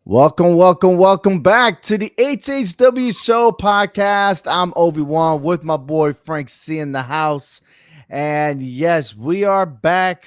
Welcome back to the HHW Show podcast. I'm Obi-Wan with my boy Frank C in the house. And yes, we are back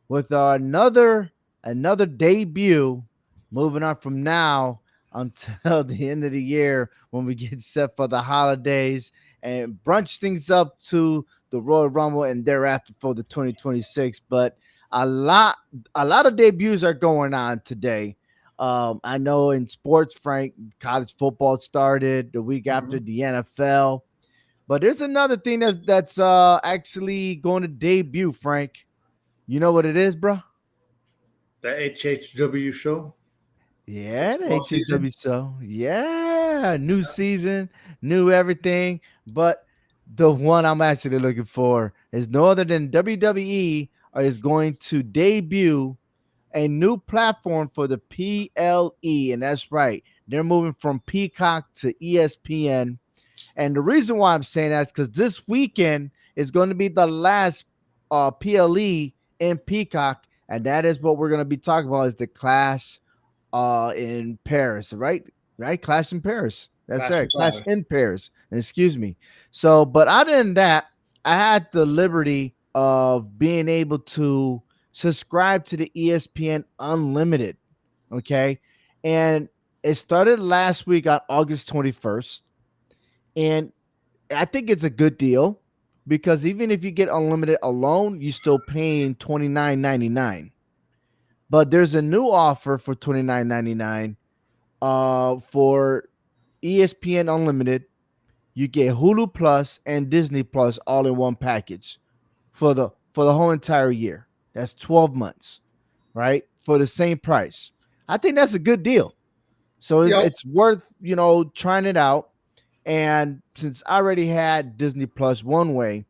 with another debut. Moving on from now until the end of the year when we get set for the holidays and brunch things up to the Royal Rumble and thereafter for the 2026. But a lot a lot of debuts are going on today. I know in sports, Frank, college football started the week after Mhm. the NFL, but there's another thing that's actually going to debut, Frank. You know what it is, bro? The HHW show, Yeah, the football season. HHW show. Yeah, new season, new everything. But the one I'm actually looking for is no other than WWE is going to debut a new platform for the PLE, and that's right. They're moving from Peacock to ESPN. And the reason why I'm saying that is because this weekend is going to be the last PLE in Peacock, and that is what we're going to be talking about is the Clash in Paris, right? Right, Clash in Paris. That's Clash right, of Clash Paris. in Paris. Excuse me. So, but other than that, I had the liberty of being able to subscribe to the ESPN Unlimited. Okay, and it started last week on August 21st, and I think it's a good deal because even if you get unlimited alone, you're still paying $29.99. But there's a new offer for $29.99 for ESPN Unlimited. You get Hulu Plus and Disney Plus all in one package for the whole entire year. That's 12 months, right? For the same price. I think that's a good deal. So Yep. it's worth, trying it out. And since I already had Disney Plus one way,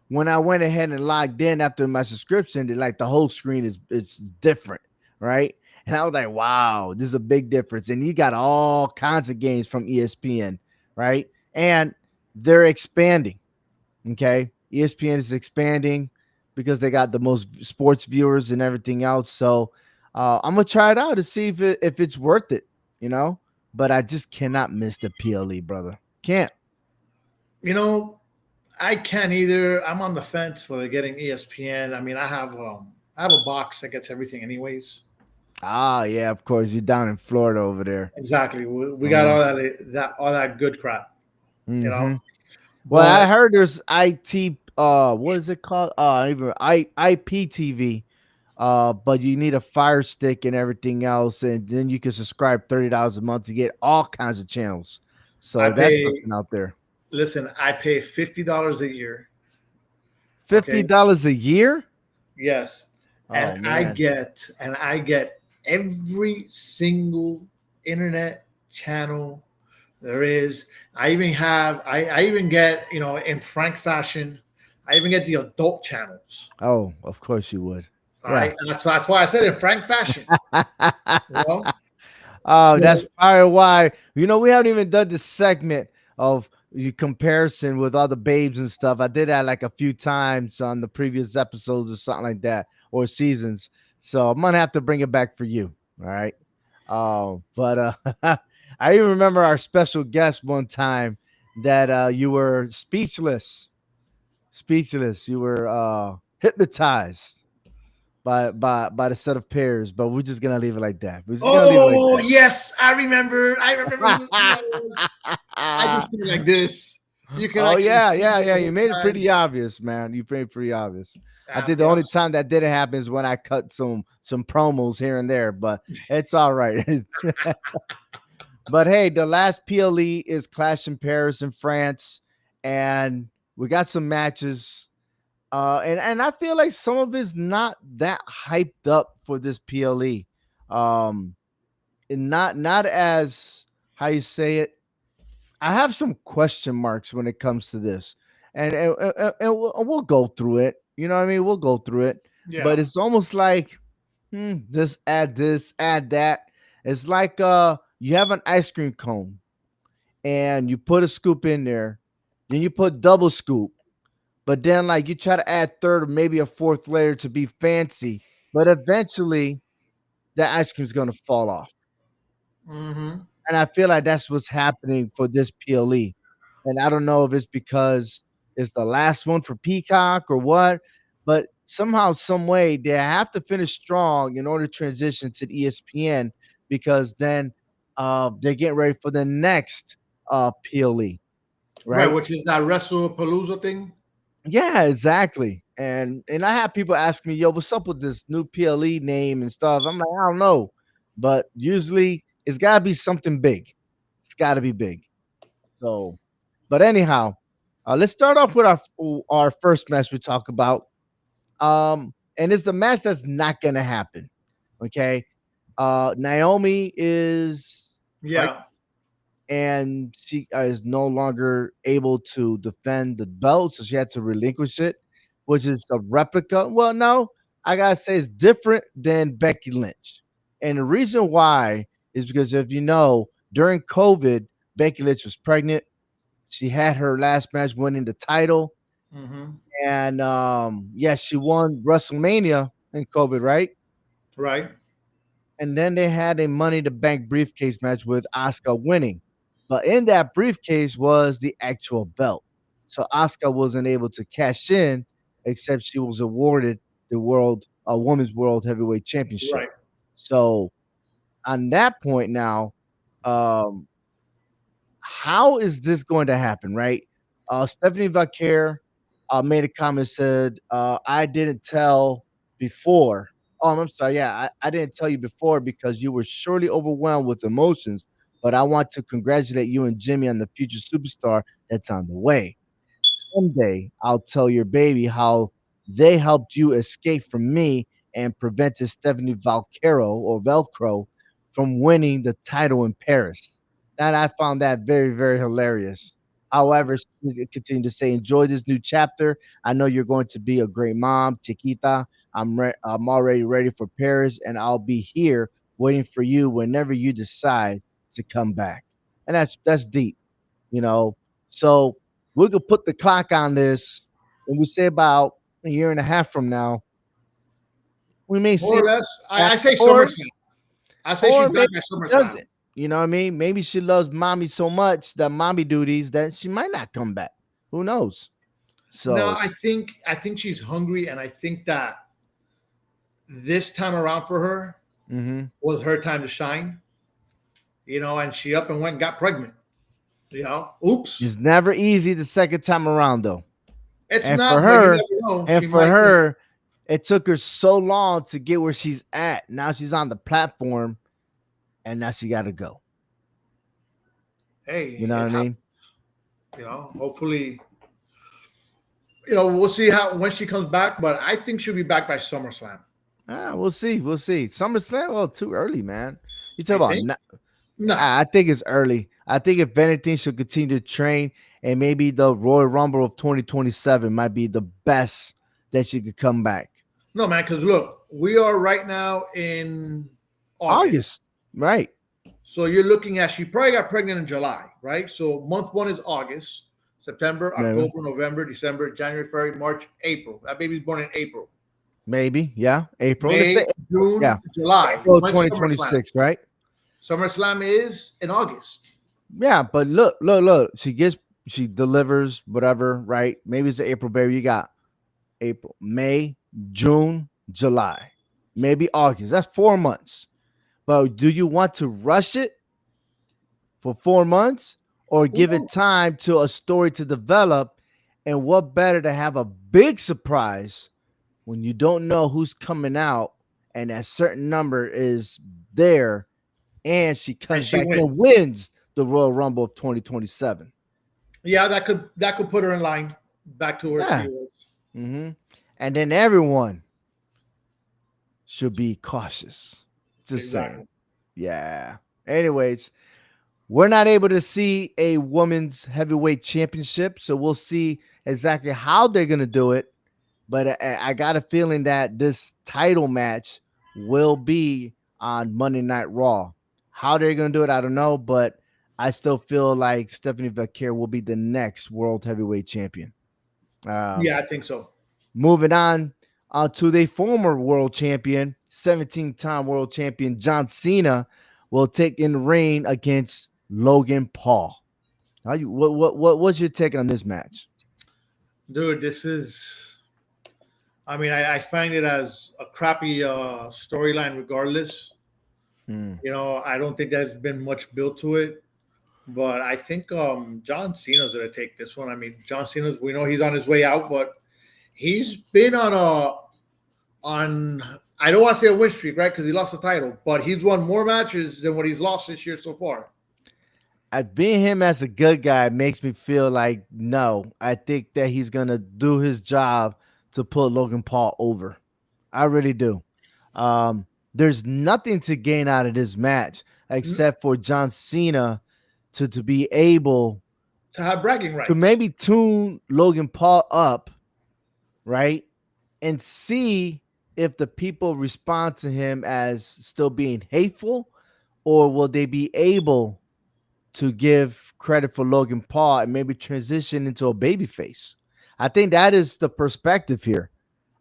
when I went ahead and logged in after my subscription, like the whole screen is it's different, right? And I was like, wow, this is a big difference. And you got all kinds of games from ESPN, right? And they're expanding. Okay. ESPN is expanding because they got the most sports viewers and everything else. So I'm gonna try it out to see if it's worth it, you know. But I just cannot miss the PLE, brother. Can't. You know, I can't either. I'm on the fence whether getting ESPN. I mean, I have a box that gets everything anyways. Ah, yeah, of course. You're down in Florida over there. Exactly. We got Uh-huh. all that good crap. You know, Mm-hmm. Well, I but heard there's IT what is it called? Even IPTV. But you need a fire stick and everything else, and then you can subscribe $30 a month to get all kinds of channels. I So that's pay. something out there. Listen, I pay $50 a year. Okay. $50 a year? Yes, Oh man. and I get every single internet channel there is. I even get, in Frank fashion, I even get the adult channels. Oh, of course you would. All Yeah. right. And that's why I said in Frank fashion, you know? Oh, that's So probably why. We haven't even done this segment of the comparison with other babes and stuff. I did that like a few times on the previous episodes or something like that, or seasons. So I'm gonna have to bring it back for you. All right. But I even remember our special guest one time that you were speechless. Speechless. You were hypnotized by the set of pairs, but we're just gonna leave it like that. We're just gonna leave it like oh yes, I remember. I remember who it was. I that. just did it like this. You can Oh actually yeah, see yeah, me yeah. the You whole made it time. pretty obvious, man. You made it pretty obvious. I think the Yeah. only time that didn't happen is when I cut some promos here and there, but it's all right. But hey, the last PLE is Clash in Paris in France, and we got some matches. And I feel like some of it's not that hyped up for this PLE. Um, and not as how you say it. I have some question marks when it comes to this, and we'll go through it. You know what I mean? We'll go through it, but Yeah. it's almost like this, add that. It's like you have an ice cream cone and you put a scoop in there, then you put double scoop, but then like you try to add third or maybe a fourth layer to be fancy, but eventually that ice cream's gonna fall off. Mm-hmm. And I feel like that's what's happening for this PLE. And I don't know if it's because it's the last one for Peacock or what, but somehow, some way, they have to finish strong in order to transition to the ESPN because then they're getting ready for the next PLE, Right, right? which is that WrestlePalooza thing. Yeah, exactly. And I have people ask me, "Yo, what's up with this new PLE name and stuff?" I'm like, I don't know, but usually it's got to be something big. It's got to be big. So, but anyhow, let's start off with our first match we talk about. And it's the match that's not gonna happen. Okay, Naomi is pregnant Yeah. and she is no longer able to defend the belt, so she had to relinquish it, which is a replica. Well, no, I gotta say it's different than Becky Lynch, and the reason why is because if you know, during COVID, Becky Lynch was pregnant. She had her last match winning the title, Mm-hmm. and yeah, she won WrestleMania in COVID, right? Right. And then they had a Money to Bank briefcase match with Asuka winning. But in that briefcase was the actual belt. So Asuka wasn't able to cash in, except she was awarded the world a women's world heavyweight championship. Right. So on that point now, um, how is this going to happen, right? Stephanie Vaquer made a comment said, I didn't tell before. Oh, I'm sorry. Yeah, I didn't tell you before because you were surely overwhelmed with emotions, but I want to congratulate you and Jimmy on the future superstar that's on the way. Someday I'll tell your baby how they helped you escape from me and prevented Stephanie Valcaro or Velcro from winning the title in Paris. And I found that very, very hilarious. However, she continued to say, enjoy this new chapter. I know you're going to be a great mom, Chiquita. I'm already ready for Paris, and I'll be here waiting for you whenever you decide to come back. And that's deep, you know. So we could put the clock on this, and we say about a year and a half from now, we may see More or it less. back, I say or SummerSlam. I say she's or back maybe at she SummerSlam. doesn't. You know what I mean? Maybe she loves mommy so much that mommy duties that she might not come back. Who knows? No, So, I think she's hungry, and I think that this time around for her mhm. was her time to shine. And she up and went and got pregnant. Oops. It's never easy the second time around though. It's And not, for but you her, never know. and She for might. her, it took her so long to get where she's at. Now she's on the platform, and now she got to go. You Hey, know what it I happens. mean? Hopefully, we'll see how when she comes back. But I think she'll be back by SummerSlam. We'll see. We'll see. SummerSlam, well, too early, man. You talk You about think? No, I think it's early. I think if anything, she'll continue to train, and maybe the Royal Rumble of 2027 might be the best that she could come back. no, man. Because look, we are right now in August. August, right? So you're looking at she probably got pregnant in July, right? So month one is August, September, Maybe, October, November, December, January, February, March, April. That baby's born in April. maybe, yeah. April. Let's say, May, April, yeah, June, July. April When's SummerSlam? 2026, right? SummerSlam is in August. Yeah, but look. She delivers whatever, right? Maybe it's the April baby. You got April, May, June, July, maybe August. That's 4 months. But do you want to rush it for 4 months or Who give knows? it time to a story to develop? And what better to have a big surprise when you don't know who's coming out and that certain number is there and she And comes she back wins. and wins the Royal Rumble of 2027. Yeah, that could put her in line back to where she Yeah. was. Hmm. And then everyone should be cautious. Just saying. Exactly. Yeah. Anyways, we're not able to see a women's heavyweight championship, so we'll see exactly how they're going to do it. But I got a feeling that this title match will be on Monday Night Raw. How they're going to do it, I don't know, but I still feel like Stephanie Vaquer will be the next world heavyweight champion. Um, Yeah, I think so. Moving on to the former world champion, 17-time world champion John Cena, will take in the ring against Logan Paul. How you what's your take on this match? Dude, this is. I mean, I find it as a crappy storyline, regardless. Hmm. I don't think there's been much built to it. But I think John Cena's gonna take this one. I mean, John Cena's, we know he's on his way out, but he's been on I don't want to say a win streak, right? Because he lost the title, but he's won more matches than what he's lost this year so far. I being him as a good guy makes me feel like no. I think that he's gonna do his job to put Logan Paul over. I really do. There's nothing to gain out of this match except for John Cena to be able To have bragging to rights. maybe tune Logan Paul up, right? And see if the people respond to him as still being hateful, or will they be able to give credit for Logan Paul and maybe transition into a babyface? I think that is the perspective here.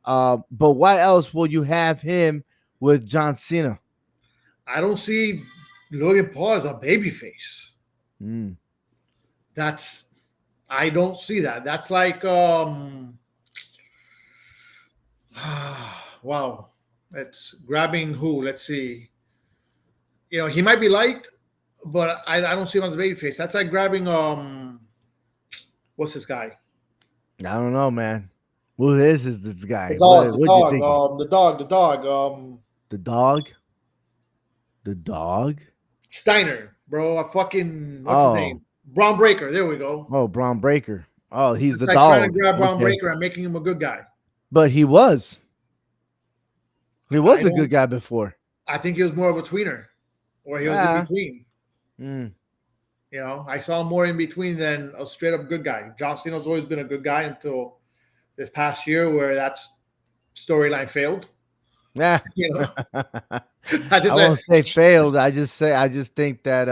But why else will you have him with John Cena? I don't see Logan Paul as a babyface. Mm. That's I don't see that. That's like wow. It's grabbing who? Let's see. He might be liked, but I don't see him as a babyface. That's like grabbing what's this guy? I don't know, man. Who is this guy? The dog, the What do you dog, think? the dog, The dog? The dog? Steiner, bro. A fucking what's his Oh, name? Braun Breaker. There we go. oh, Braun Breaker. Oh, he's It's the like trying to dog. grab Braun Okay, Breaker and making him a good guy. but he was I a good don't. guy before. I think he was more of a tweener, or he was in Yeah. between. Mm. I saw him more in between than a straight up good guy. John Cena's always been a good guy until this past year, where that storyline failed. Yeah. You know, I I just said, won't say failed. I just think that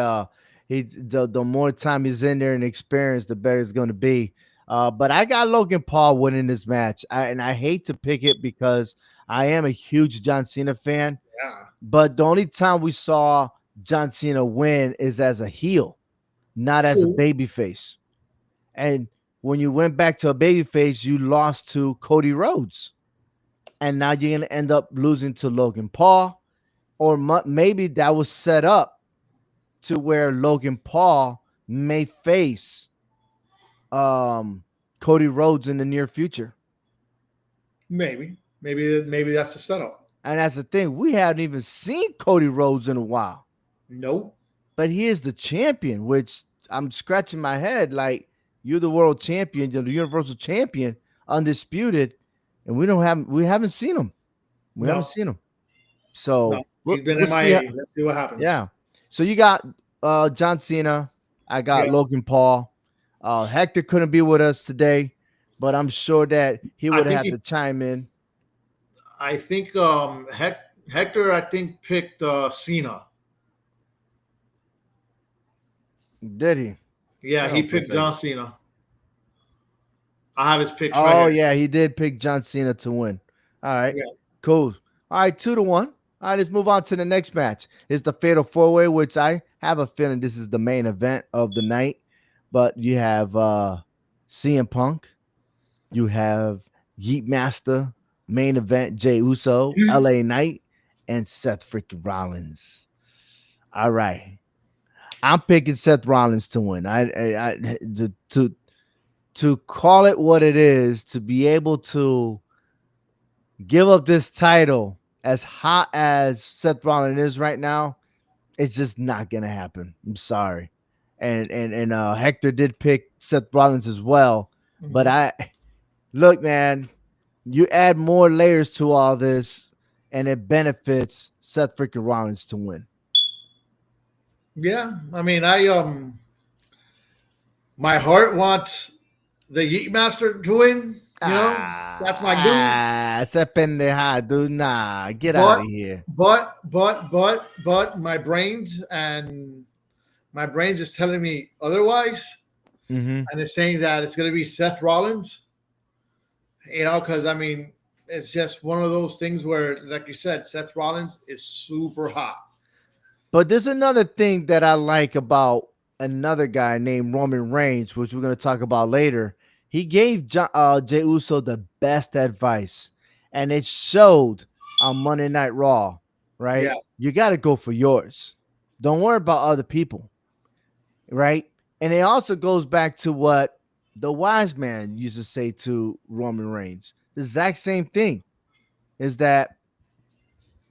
the more time he's in there and experience, the better it's going to be. But I got Logan Paul winning this match, and I hate to pick it because I am a huge John Cena fan. yeah, But the only time we saw John Cena win is as a heel, not as a true. babyface. And when you went back to a babyface, you lost to Cody Rhodes, and now you're gonna end up losing to Logan Paul, or maybe that was set up to where Logan Paul may face um, Cody Rhodes in the near future. Maybe that's the setup. And that's the thing, we haven't even seen Cody Rhodes in a while, Nope. but he is the champion, which I'm scratching my head like you're the world champion, you're the universal champion, undisputed, and we haven't seen him. We haven't No, seen him. no. So He's been we'll see. MIA. Let's see what happens. Yeah. So you got John Cena. I got Yeah, Logan Paul. Hector couldn't be with us today, but I'm sure that he I would think have to chime in. Hector I think picked Cena. Did he? Yeah, Hold he on for a picked second. John Cena. I have his picks right Oh here. yeah, he did pick John Cena to win. All right, Yeah. cool. All right, 2-1. All right, let's move on to the next match. It's the Fatal 4-Way, which I have a feeling this is the main event of the night. But you have CM Punk, you have Yeet Master, main event Jey Uso, LA Knight, and Seth freaking Rollins. All right, I'm picking Seth Rollins to win. To call it what it is, to be able to give up this title as hot as Seth Rollins is right now, it's just not gonna happen. I'm sorry. And Hector did pick Seth Rollins as well. But Mhm. I look, man, you add more layers to all this, and it benefits Seth freaking Rollins to win. Yeah, I mean, my heart wants the Yeet Master to win. That's my dude. Esa pendeja, dude. Nah, get out But of here. but my brain's just telling me otherwise, Mm-hmm. and it's saying that it's going to be Seth Rollins. Because I mean, it's just one of those things where, like you said, Seth Rollins is super hot. But there's another thing that I like about another guy named Roman Reigns, which we're going to talk about later. He gave Jey Uso the best advice, and it showed on Monday Night Raw. Yeah. Right, you got to go for yours. Don't worry about other people. Right, and it also goes back to what the wise man used to say to Roman Reigns. The exact same thing is that,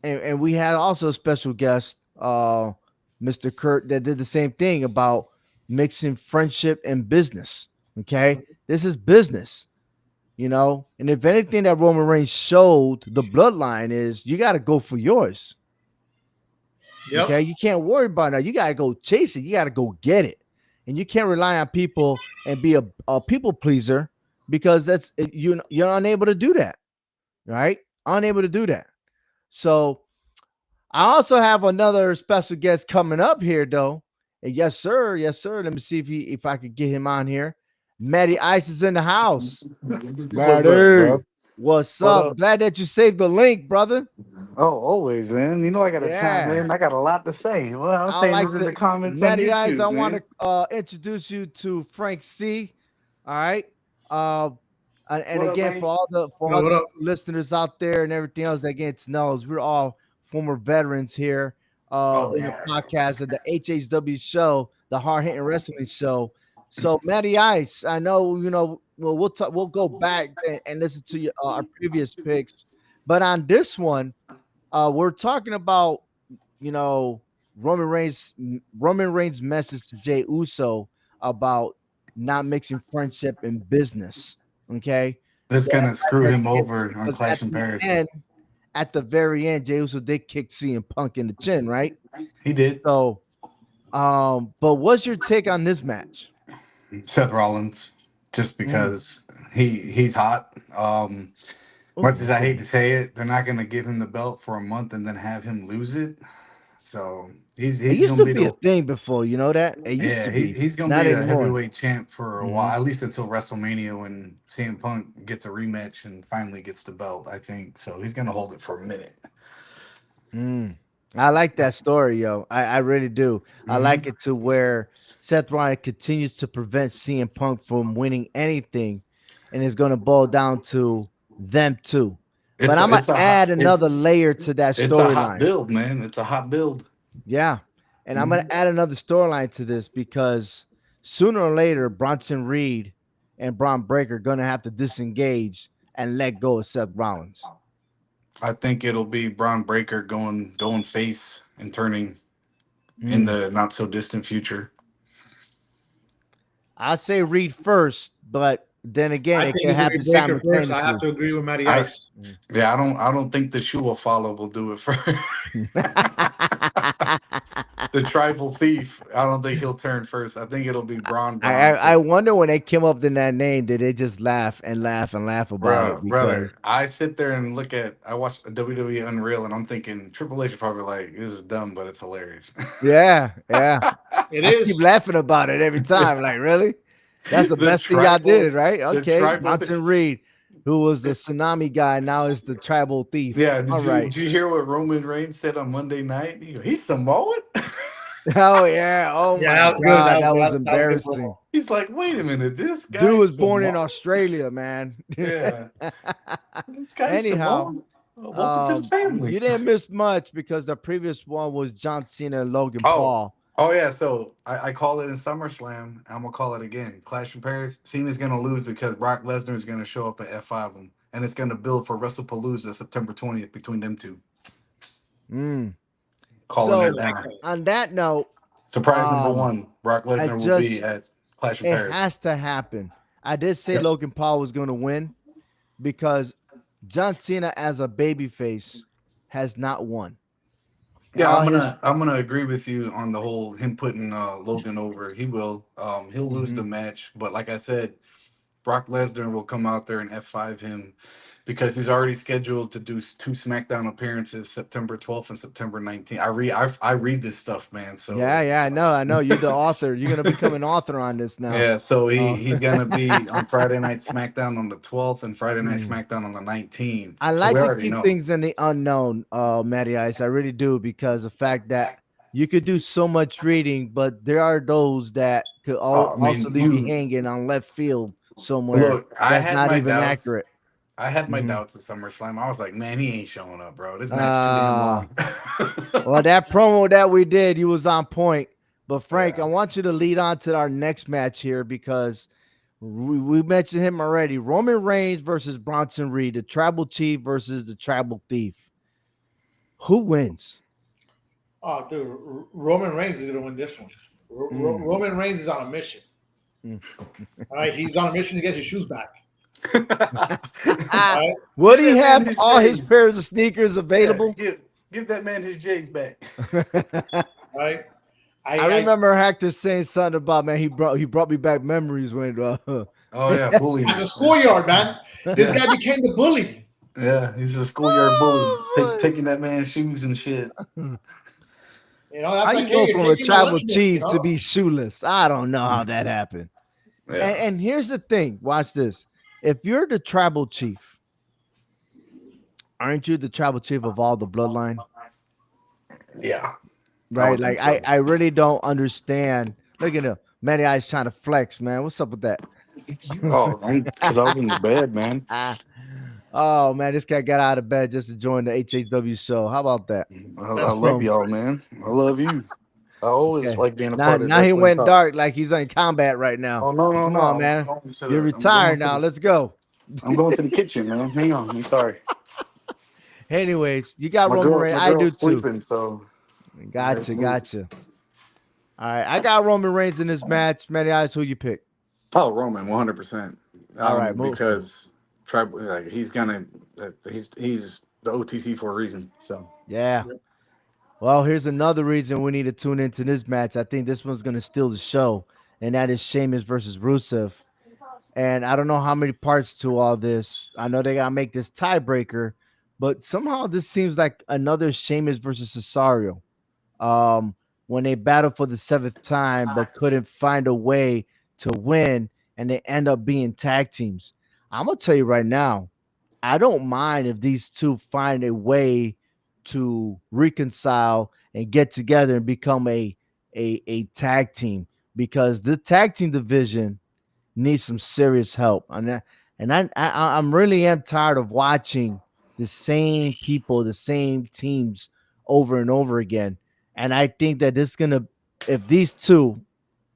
and we had also a special guest, Mr. Kurt, that did the same thing about mixing friendship and business. Okay, this is business, and if anything that Roman Reigns showed the bloodline is you got to go for yours. Yep. Okay, you can't worry about that. You got to go chase it. You got to go get it, and you can't rely on people and be a people pleaser because you're unable to do that. Right, unable to do that. So I also have another special guest coming up here, though. And yes, sir. Yes, sir. Let me see if I could get him on here. Matty Ice is in the house. What's up, Matty, bro? what's What up? up? Glad that you saved the link, brother. Oh, always, man. You know I gotta chime Yeah, in. I got a lot to say. Well, I was I saying this like in the the comments on Matty Ice. I YouTube, want man. to introduce you to Frank C. All right. Uh, and What up, again, man? for Yo, all what the up? listeners out there and everything else that gets knows, we're all former veterans here Oh in the yeah. podcast of the HHW show, the Hard Hitting Wrestling Show. So, Matty Ice, I know Well, we'll go back and listen to our previous picks, but on this one, we're talking about you know Roman Reigns' message to Jey Uso about not mixing friendship and business. Okay, That's so gonna screw him yeah, over on because Clash in Paris. at the very end, Jey Uso did kick CM Punk in the chin, right? He did. So, but what's your take on this match? Seth Rollins, just Mm. because he's hot. Much as I hate Oh, to say it, they're not gonna give him the belt for a month and then have him lose it. So it he's used gonna to be be a the thing before, you know that it used yeah, to be, he's gonna not be the anymore. heavyweight champ for a Hmm. while, at least until WrestleMania when CM Punk gets a rematch and finally gets the belt. I think so. He's gonna hold it for a minute. Mm. I like that story, yo. I really do. I like Hmm. it to where Seth Rollins continues to prevent CM Punk from winning anything, and it's going to boil down to them two. But I'm gonna It's a hot add another layer to that it's a hot storyline. build, man. It's a hot build. Yeah, and I'm gonna Hmm. add another storyline to this because sooner or later, Bronson Reed and Braun Breaker are gonna have to disengage and let go of Seth Rollins. I think it'll be Braun Breaker going face and turning in Mm. the not so distant future. I'd say Reed first, but then again, I it think could it's gonna be happen Breaker first. I have simultaneously. to agree with Matty I Ice. Mm. Yeah, I don't think the shoe will follow will do it for the tribal thief. I don't think he'll turn first. I think it'll be Braun I first. wonder when they came up with that name, did they just laugh and laugh and laugh about it? Brother, Because I sit there and I watch WWE Unreal and I'm thinking Triple H is probably like, this is dumb, but it's hilarious. yeah, yeah, It I keep is. laughing about it every time. Like, really? That's the the best thing y'all tribal, did, right? the Okay, tribal Bronson Reed, who was the tsunami guy, now is the tribal thief. Yeah, All right. did you hear what Roman Reigns said on Monday night? He's Samoan? Oh yeah. Oh Yeah, my that was good. God, that was That was a good embarrassing. promo. He's like, wait a minute, this Dude guy's was born in Samoan? Australia, man. Yeah, this guy's Anyhow, Samoan. Welcome to the family. you didn't miss much because the previous one was John Cena and Logan Oh, Paul. oh yeah. So I call it in SummerSlam. I'm gonna call it again. Clash in Paris. Cena's gonna lose because Brock Lesnar is gonna show up at F5 him, and it's gonna build for WrestlePalooza September 20th between them two. Mm. Calling I it So like down. that. on that note, Surprise number um, one: Brock I Lesnar will be just at Clash in it Paris. has to happen. I did say Yep. Logan Paul was going to win because John Cena as a babyface has not won. Yeah, All his I'm gonna agree with you on the whole him putting Logan over. He will. He'll lose the Mhm. match, but like I said, Brock Lesnar will come out there and F5 him because he's already scheduled to do two SmackDown appearances September 12th and September 19th. I read this stuff, man. So Yeah, yeah, it's I know. You're the author. You're gonna become an author on this now. yeah. So Uh, he's gonna be on Friday Night SmackDown on the 12th and Friday Night mm. SmackDown on the 19th. I So we like to already keep know. things in the unknown, Matty Ice. I really do because the fact that you could do so much reading, but there are those that could I also mean, leave you hanging on left field somewhere. look. I That's had not my even doubts. accurate. I had my Mhm. doubts at SummerSlam. I was like, man, he ain't showing up, bro. This match too damn Uh, long. well, that promo that we did, you was on point. But Frank, I Yeah. want you to lead on to our next match here because we mentioned him already. Roman Reigns versus Bronson Reed, the Tribal Chief versus the Tribal Thief. Who wins? Oh, dude, Roman Reigns is going to win this one. Mm. Roman Reigns is on a mission. Mm. All right, he's on a mission to get his shoes back. All right, Would Give he that man have his all his J's. pairs of sneakers Yeah, available? give that man his J's back. all right. I remember Hector saying something about, man, he brought me back memories when Oh yeah, bullying. At the schoolyard, man. This Yeah, guy became the bully. yeah. He's a schoolyard bully, taking that man's shoes and shit. You know, that's how like, you hey, go you're from a taking my tribal lunchbook, you chief to know? be shoeless? I don't know how that happened. And, Yeah, and here's the thing. Watch this. If you're the tribal chief, aren't you the tribal chief of all the bloodline? yeah. I Right? would Like think I, so. I really don't understand. Look at him. Matty Ice trying to flex, man. What's up with that? Oh, because I was in the bed, man. Oh man, this guy got out of bed just to join the HHW show. How about that? I That's love freaking y'all, crazy. man. I love you. I This always guy. like being a Now, part of now he Wrestling went Talk. dark like he's in combat right now. Oh no, no, Come no! on, man. You're I'm going retired to now. the Let's go. I'm going to the kitchen, man. Hang on. I'm sorry. Anyways, you got My Roman girl, Reigns. my I do girl's too. sleeping, so I gotta Gotcha, move. gotcha. All right, I got Roman Reigns in this match. Matty Ice, who you pick? Oh, Roman, 100%. All right, move. Because tribal, like he's the OTC for a reason. So Yeah. Well, here's another reason we need to tune into this match. I think this one's gonna steal the show, and that is Sheamus versus Rusev. And I don't know how many parts to all this. I know they gotta make this tiebreaker, but somehow this seems like another Sheamus versus Cesaro. Um, when they battled for the seventh time, but couldn't find a way to win, and they end up being tag teams. I'm gonna tell you right now, I don't mind if these two find a way to reconcile and get together and become a tag team because the tag team division needs some serious help. I'm really am tired of watching the same people, the same teams over and over again. And I think that this is gonna, if these two,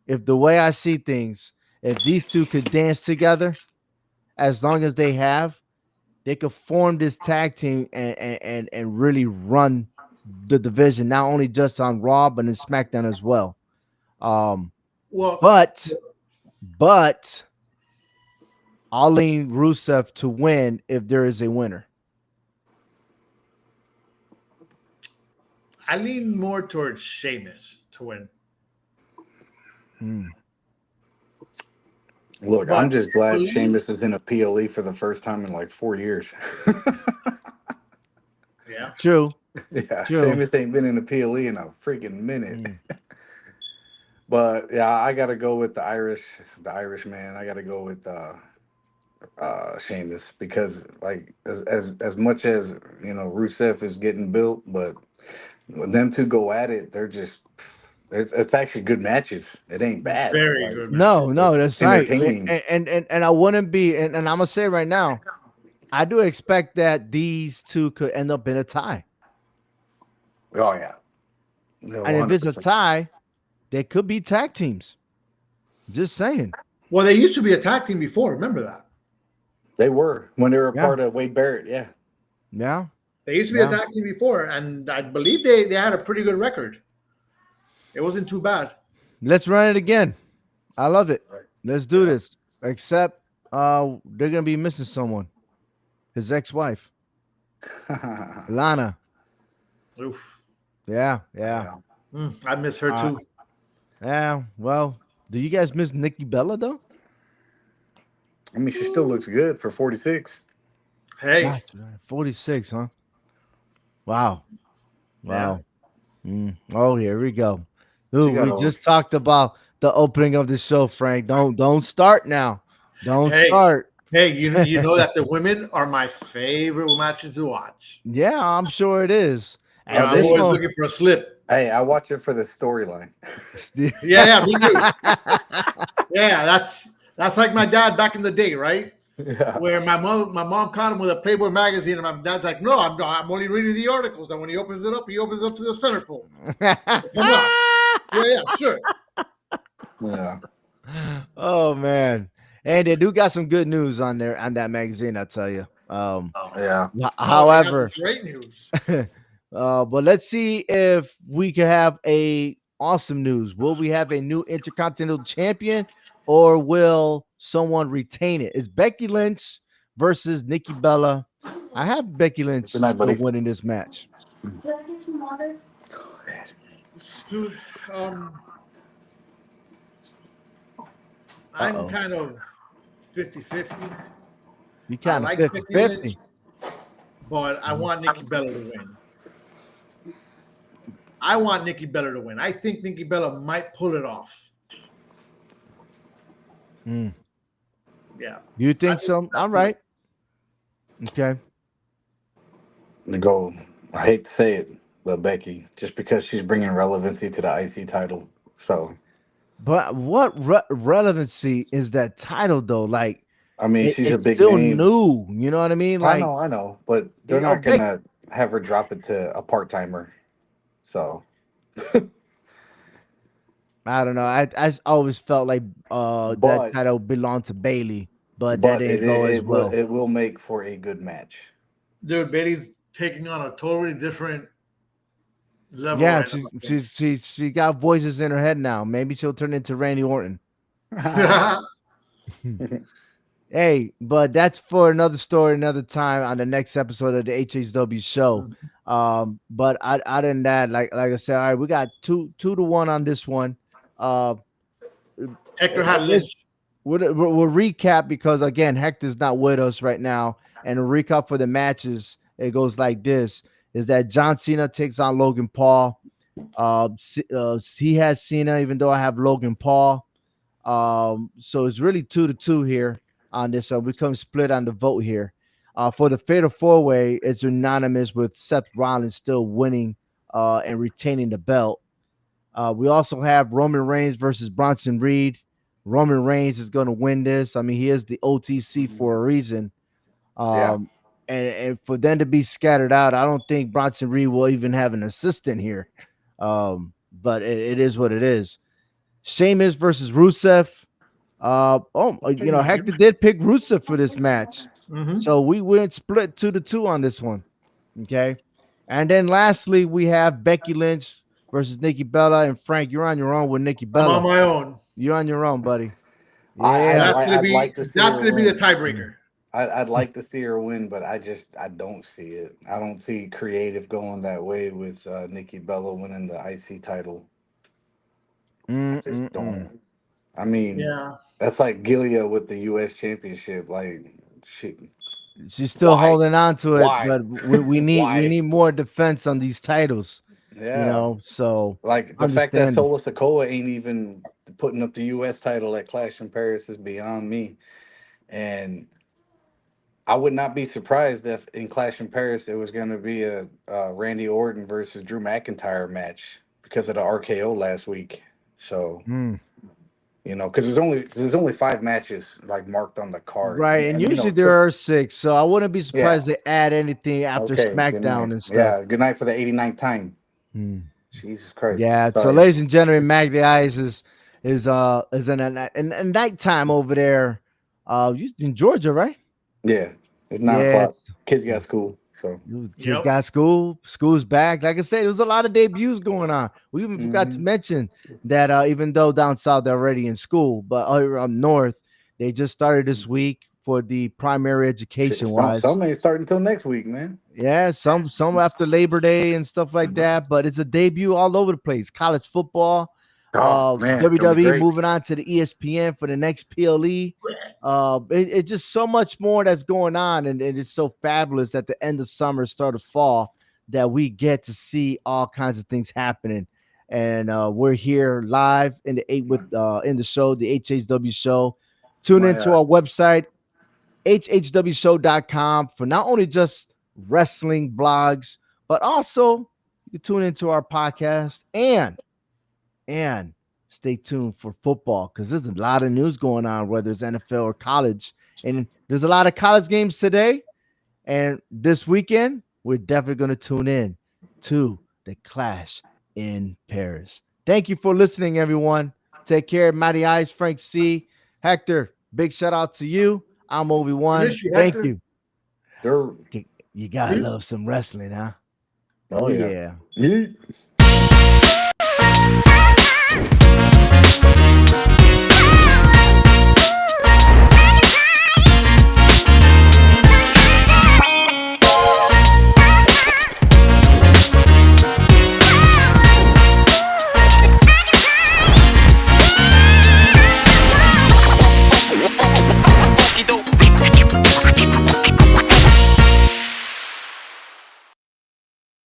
if the way I see things, if these two could dance together, as long as they could form this tag team and really run the division, not only just on Raw but in SmackDown as well. Um, Well, but but I'll lean Rusev to win if there is a winner. I lean more towards Sheamus to win. Hmm. look, But I'm just glad believe, Sheamus is in a PLE for the first time in like 4 years. yeah. True, Yeah, true. Sheamus ain't been in a PLE in a freaking minute. Mm. But yeah, I gotta go with the Irish man. I gotta go with Sheamus because like as much as Rusev is getting built, but when them two go at it, they're just it's actually good matches. It ain't bad. Very Like good No, matches. no, it's that's right. entertaining. And I wouldn't be, and I'm gonna say right now, I do expect that these two could end up in a tie. Oh yeah, yeah, And one if hundred it's a percent. tie, they could be tag teams. Just saying. Well, they used to be a tag team before. Remember that? They were when they were a Yeah, part of Wade Barrett. Yeah, yeah, They used to be a yeah. tag team before, and I believe they had a pretty good record. It wasn't too bad. Let's run it again. I love it. right. Let's do this. Except they're gonna be missing someone. His ex-wife, Yeah. Lana. Oof. Yeah, yeah. Yeah. I miss her Uh, too. yeah. Well, do you guys miss Nikki Bella though? I mean, she still looks good for 46. Hey, Gosh, 46, huh? Wow. yeah. Wow. Oh, here we go. She Dude, got we a just talked about the opening of the show, Frank. Don't start now. Don't Hey, start. hey, you know that the women are my favorite matches to watch. Yeah, I'm sure it is. You know, And I'm this always one, looking for a slip. Hey, I watch it for the storyline. Yeah, yeah, me too. Yeah, that's like my dad back in the day, right? Yeah. Where my mom caught him with a Playboy magazine, and my dad's like, "No, I'm only reading the articles." And when he opens up to the centerfold. Come on, yeah, yeah, sure. Yeah. oh man, and they do got some good news on there on that magazine. I tell you. Yeah. Oh, they got some However, great news. but let's see if we can have a awesome news. Will we have a new Intercontinental Champion, or will someone retain it? It's Becky Lynch versus Nikki Bella. I have Becky Lynch Good night, still buddy. winning this match. Dude, um, Uh I'm oh, kind of 50-50. you I kind of like 50 Becky Lynch, 50. but I want Nikki Bella to win. I want Nikki Bella to win. I think Nikki Bella might pull it off. Mm. Yeah. You I think think so? that's All it. right. Okay. To go, I hate to say it, but Becky, just because she's bringing relevancy to the IC title. So, But what relevancy is that title though? Like I mean, she's a it's big still name. new. You know what I mean? Like I know, but they're oh, not Becky. gonna have her drop it to a part timer. So, I don't know. Always felt like that but title belonged to Bailey, but that but didn't go as well. it will make for a good match. Dude, Bailey's taking on a totally different level Yeah, right she got voices in her head now. Maybe she'll turn into Randy Orton. now. Hey, but that's for another story, another time on the next episode of the HHW show. But other than that, like I said, all right, we got two to one on this one. Uh, Hector I had guess Lynch. we'll recap because again, Hector's not with us right now, and a recap for the matches. It goes like this: is that John Cena takes on Logan Paul. He has Cena, even though I have Logan Paul. So it's really 2-2 here on this. We come split on the vote here. For the Fatal Four Way, it's unanimous with Seth Rollins still winning and retaining the belt. We also have Roman Reigns versus Bronson Reed. Roman Reigns is going to win this. I mean, he is the OTC for a reason. Yeah. And for them to be scattered out, I don't think Bronson Reed will even have an assistant here. But it is what it is. Sheamus versus Rusev. Hector did pick Rusev for this match. Mm-hmm. So we went split 2-2 on this one. Okay. And then lastly, we have Becky Lynch versus Nikki Bella. And Frank, you're on your own with Nikki I'm on Bella. my own. You're on your own, buddy. I Yeah. I'd like to see That's her gonna be the win. tiebreaker. I'd like to see her win, but I don't see it. I don't see creative going that way with Nikki Bella winning the IC title. I just Mm-mm-mm. don't. I mean, Yeah. that's like Gilia with the U.S. Championship. Like, she, She's still why, holding on to it, why, but we why? need more defense on these titles, Yeah, so like the fact that understand. Sola Sokoa ain't even putting up the U.S. title at Clash in Paris is beyond me. And I would not be surprised if in Clash in Paris it was going to be a Randy Orton versus Drew McIntyre match because of the RKO last week. So Hmm. because there's only 5 matches like marked on the card, Right, and and usually there are 6, so I wouldn't be yeah, surprised they add anything after okay, good SmackDown night. and stuff. Yeah, good night for the 89th time. Hmm. Jesus Christ, Yeah, so sorry. ladies and gentlemen, Mag the Eyes is in nighttime over there. You in Georgia, right? Yeah, it's 9 o'clock. Yes. Kids got school, so. Kids Yep. got school's back. Like I said, there was a lot of debuts going on. We even forgot to Mhm. mention that even though down south they're already in school, but up north they just started this week for the primary Shit, education wise. some ain't starting until next week, man. Yeah, some after Labor Day and stuff like that, but it's a debut all over the place. College football, Oh man, it's gonna be WWE great. moving on to the ESPN for the next PLE. It's just so much more that's going on, and it's so fabulous at the end of summer, start of fall, that we get to see all kinds of things happening. And we're here live in the in the show, the HHW show. Tune My into our website, hhwshow.com, for not only just wrestling blogs, but also You tune into our podcast and stay tuned for football because there's a lot of news going on, whether it's NFL or college. And there's a lot of college games today. And this weekend, we're definitely going to tune in to the clash in Paris. Thank you for listening, everyone. Take care. Matty Ice, Frank C. Hector, big shout out to you. I'm Obi-Wan. Miss you, Thank Hector. you. Sure. You got to love some wrestling, huh? Oh, yeah. Yeah. Yeet.